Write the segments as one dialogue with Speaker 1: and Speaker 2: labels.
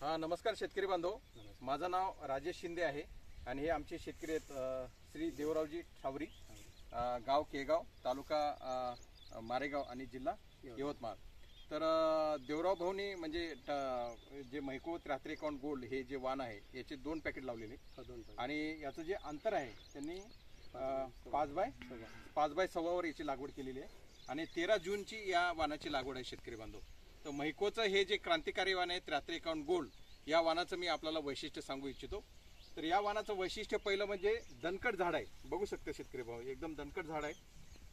Speaker 1: हा, नमस्कार शेतकरी बांधव. माझं नाव राजेश शिंदे आहे आणि हे आमचे शेतकरी आहेत श्री देवरावजी ठावरी, गाव केगाव, तालुका मारेगाव आणि जिल्हा यवतमाळ. तर देवराव भाऊनी म्हणजे जे मैको 73 गोल्ड हे जे वाण आहे याचे 2 पॅकेट लावलेले आणि याचं जे अंतर आहे त्यांनी 5 बाय 6 वर याची लागवड केलेली आहे आणि 13 जूनची या वाणाची लागवड आहे शेतकरी बांधव. तर मैकोचं हे जे क्रांतिकारी वाण आहे 73 गोल्ड, या वाणाचं मी आपल्याला वैशिष्ट्य सांगू इच्छितो. तर या वाणाचं वैशिष्ट्य पहिलं म्हणजे दणकट झाड आहे. बघू शकता शेतकरी भाऊ, एकदम दणकट झाड आहे.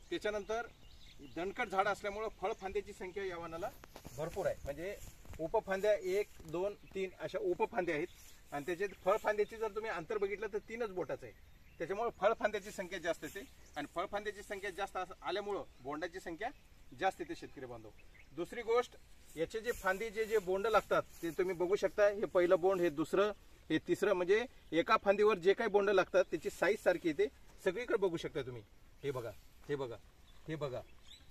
Speaker 1: त्याच्यानंतर दणकट झाड असल्यामुळं फळफांद्याची संख्या या वाणाला भरपूर आहे. म्हणजे उपफांद्या 1, 2, 3 अशा उपफांद्या आहेत आणि त्याचे फळफांद्याची जर तुम्ही अंतर बघितलं तर 3च बोटाचं आहे. त्याच्यामुळे फळफांद्याची संख्या जास्त येते आणि फळफांद्याची संख्या जास्त आल्यामुळं बोंडाची संख्या जास्त येते शेतकरी बांधव. दुसरी गोष्ट, याचे जे फांदी जे बोंड लागतात ते तुम्ही बघू शकता. हे पहिलं बोंड, हे दुसरं, हे तिसरं, म्हणजे एका फांदीवर जे काही बोंड लागतात त्याची साईज सारखी येते. सगळीकडे बघू शकता तुम्ही. हे बघा, हे बघा, हे बघा,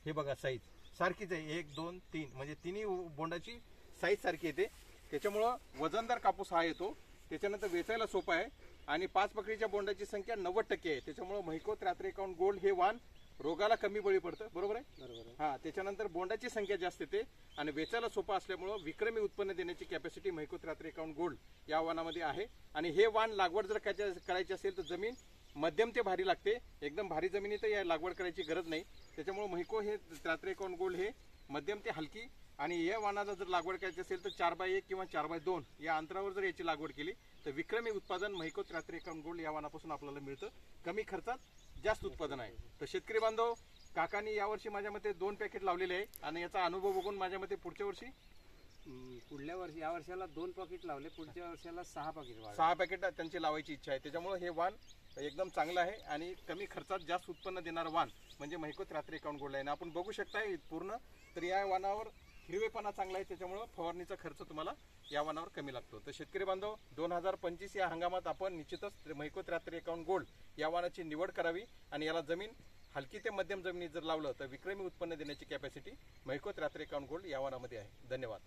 Speaker 1: हे बघा, साईज सारखीच आहे. 1, 2, 3 म्हणजे तिन्ही बोंडाची साईज सारखी येते. त्याच्यामुळं वजनदार कापूस हा येतो. त्याच्यानंतर वेचायला सोपा आहे आणि 5 पकडीच्या बोंडाची संख्या 90% आहे. त्याच्यामुळे मैको 73 गोल्ड हे वाण रोगाला कमी बळी पडतं. बरोबर आहे? बरोबर. हा, त्याच्यानंतर बोंडाची संख्या जास्त येते आणि वेचायला सोपा असल्यामुळं विक्रमी उत्पन्न देण्याची कॅपॅसिटी मैको 73 गोल्ड या वाणामध्ये आहे. आणि हे वाण लागवड जर करायची असेल तर जमीन मध्यम ते भारी लागते. एकदम भारी जमिनीत या लागवड करायची गरज नाही. त्याच्यामुळे मैको हे 73 गोल्ड हे मध्यम ते हलकी आणि या वाणाला जर लागवड करायची असेल तर 4 बाय 1 किंवा 4 बाय 2 या अंतरावर जर याची लागवड केली तर विक्रमी उत्पादन मैको 73 गोल्ड या वाणापासून आपल्याला मिळतं. कमी खर्चात जास्त उत्पादन आहे. तर शेतकरी बांधव, काकांनी यावर्षी माझ्या मते 2 पॅकेट लावलेले आहे आणि याचा अनुभव बघून माझ्या मते पुढच्या वर्षी
Speaker 2: या वर्षाला 2 पॅकेट लावले, पुढच्या वर्षाला 6
Speaker 1: पॅकेट त्यांची लावायची इच्छा आहे. त्याच्यामुळे हे वाण एकदम चांगलं आहे आणि कमी खर्चात जास्त उत्पन्न देणारं वाण म्हणजे मैको 73 गोल्ड आहे. आपण बघू शकता पूर्ण. तर या वाणावर हिरवेपणा चांगला आहे, त्याच्यामुळे फवारणीचा खर्च तुम्हाला या वाणावर कमी लागतो. तर शेतकरी बांधव, 2025 या हंगामात आपण निश्चितच मैको 73 गोल्ड या वाणाची निवड करावी आणि याला जमीन हलकी ते मध्यम जमिनीत जर लावलं तर विक्रमी उत्पन्न देण्याची कॅपॅसिटी मैको 73 गोल्ड या वाणामध्ये आहे. धन्यवाद.